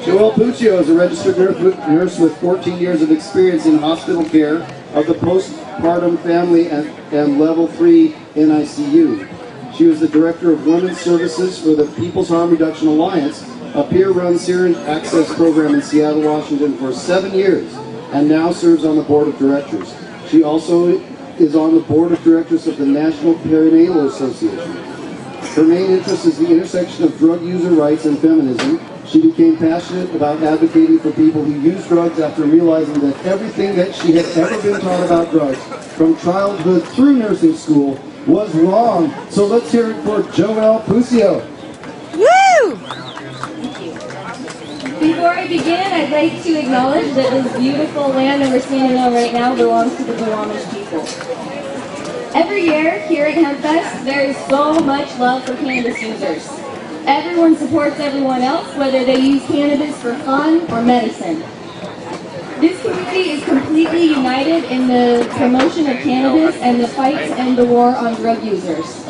Joelle Puccio is a registered nurse with 14 years of experience in hospital care of the postpartum family and level 3 NICU. She was the director of women's services for the People's Harm Reduction Alliance, a peer-run syringe access program in Seattle, Washington for 7 years, and now serves on the board of directors. She also is on the board of directors of the National Perinatal Association. Her main interest is the intersection of drug user rights and feminism. She became passionate about advocating for people who use drugs after realizing that everything that she had ever been taught about drugs, from childhood through nursing school, was wrong. So let's hear it for Joelle Puccio. Woo! Thank you. Before I begin, I'd like to acknowledge that this beautiful land that we're standing on right now belongs to the Duwamish people. Every year here at HempFest, there is so much love for cannabis users. Everyone supports everyone else, whether they use cannabis for fun or medicine. This community is completely united in the promotion of cannabis and the fight to end the war on drug users,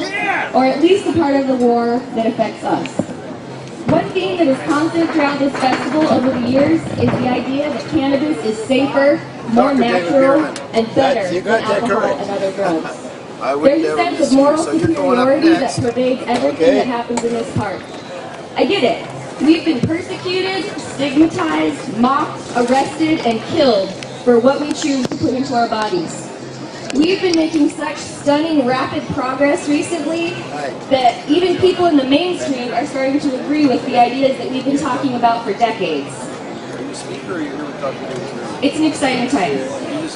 or at least the part of the war that affects us. One theme that is constant throughout this festival over the years is the idea that cannabis is safer, more natural, and better than alcohol and other drugs. There's a sense of moral superiority that pervades everything that happens in this park. I get it. We've been persecuted, stigmatized, mocked, arrested, and killed for what we choose to put into our bodies. We've been making such stunning, rapid progress recently that even people in the mainstream are starting to agree with the ideas that we've been talking about for decades. It's an exciting time.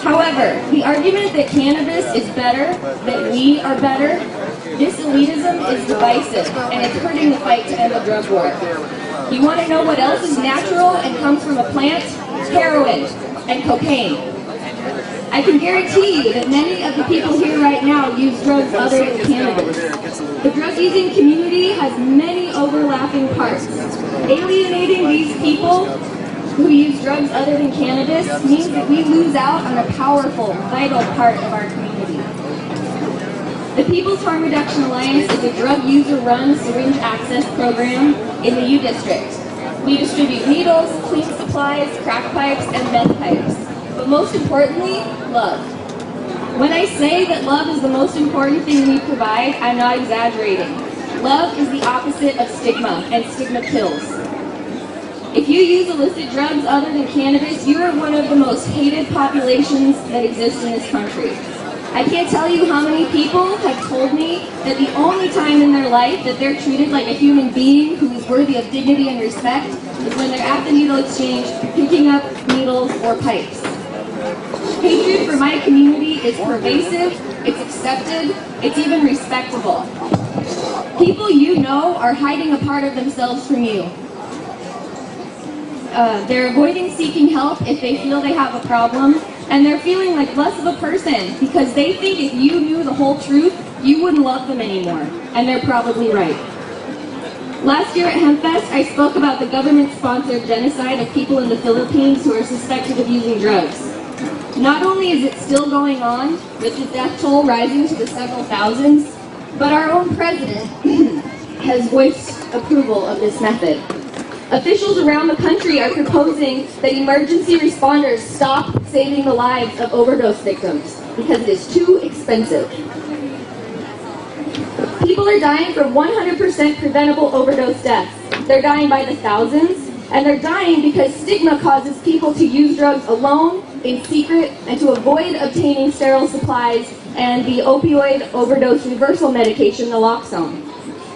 However, the argument that cannabis is better, that we are better, this elitism is divisive, and it's hurting the fight to end the drug war. You want to know what else is natural and comes from a plant? Heroin and cocaine. I can guarantee you that many of the people here right now use drugs other than cannabis. The drug-using community has many overlapping parts. Alienating these people who use drugs other than cannabis means that we lose out on a powerful, vital part of our community. The People's Harm Reduction Alliance is a drug user-run syringe access program in the U District. We distribute needles, clean supplies, crack pipes, and meth pipes. But most importantly, love. When I say that love is the most important thing we provide, I'm not exaggerating. Love is the opposite of stigma, and stigma kills. If you use illicit drugs other than cannabis, you are one of the most hated populations that exist in this country. I can't tell you how many people have told me that the only time in their life that they're treated like a human being who is worthy of dignity and respect is when they're at the needle exchange picking up needles or pipes. Hatred for my community is pervasive, it's accepted, it's even respectable. People you know are hiding a part of themselves from you. They're avoiding seeking help if they feel they have a problem, and they're feeling like less of a person because they think if you knew the whole truth, you wouldn't love them anymore, and they're probably right. Last year at HempFest, I spoke about the government-sponsored genocide of people in the Philippines who are suspected of using drugs. Not only is it still going on, with the death toll rising to the several thousands, but our own president has voiced approval of this method. Officials around the country are proposing that emergency responders stop saving the lives of overdose victims because it is too expensive. People are dying from 100% preventable overdose deaths. They're dying by the thousands, and they're dying because stigma causes people to use drugs alone, in secret, and to avoid obtaining sterile supplies and the opioid overdose reversal medication, naloxone.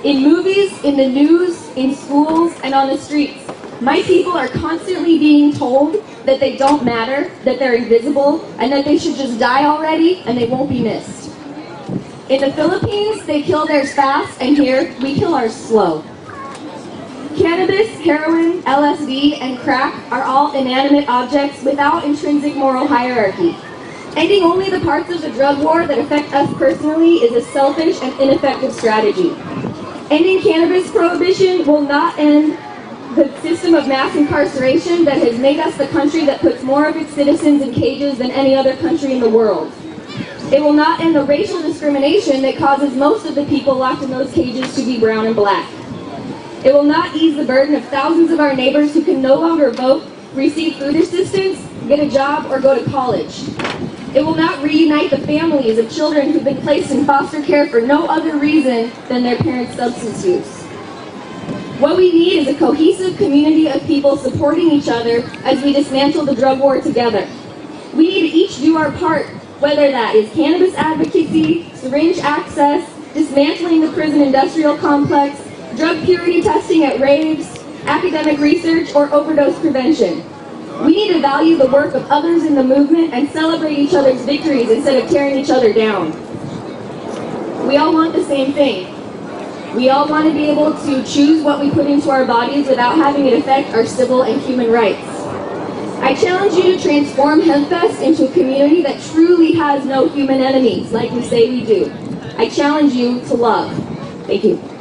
In movies, in the news, in schools, and on the streets, my people are constantly being told that they don't matter, that they're invisible, and that they should just die already and they won't be missed. In the Philippines, they kill theirs fast, and here, we kill ours slow. Cannabis, heroin, LSD, and crack are all inanimate objects without intrinsic moral hierarchy. Ending only the parts of the drug war that affect us personally is a selfish and ineffective strategy. Ending cannabis prohibition will not end the system of mass incarceration that has made us the country that puts more of its citizens in cages than any other country in the world. It will not end the racial discrimination that causes most of the people locked in those cages to be brown and black. It will not ease the burden of thousands of our neighbors who can no longer vote, receive food assistance, get a job, or go to college. It will not reunite the families of children who've been placed in foster care for no other reason than their parents' substance use. What we need is a cohesive community of people supporting each other as we dismantle the drug war together. We need to each do our part, whether that is cannabis advocacy, syringe access, dismantling the prison industrial complex, drug purity testing at raves, academic research, or overdose prevention. We need to value the work of others in the movement and celebrate each other's victories instead of tearing each other down. We all want the same thing. We all want to be able to choose what we put into our bodies without having it affect our civil and human rights. I challenge you to transform HempFest into a community that truly has no human enemies, like we say we do. I challenge you to love. Thank you.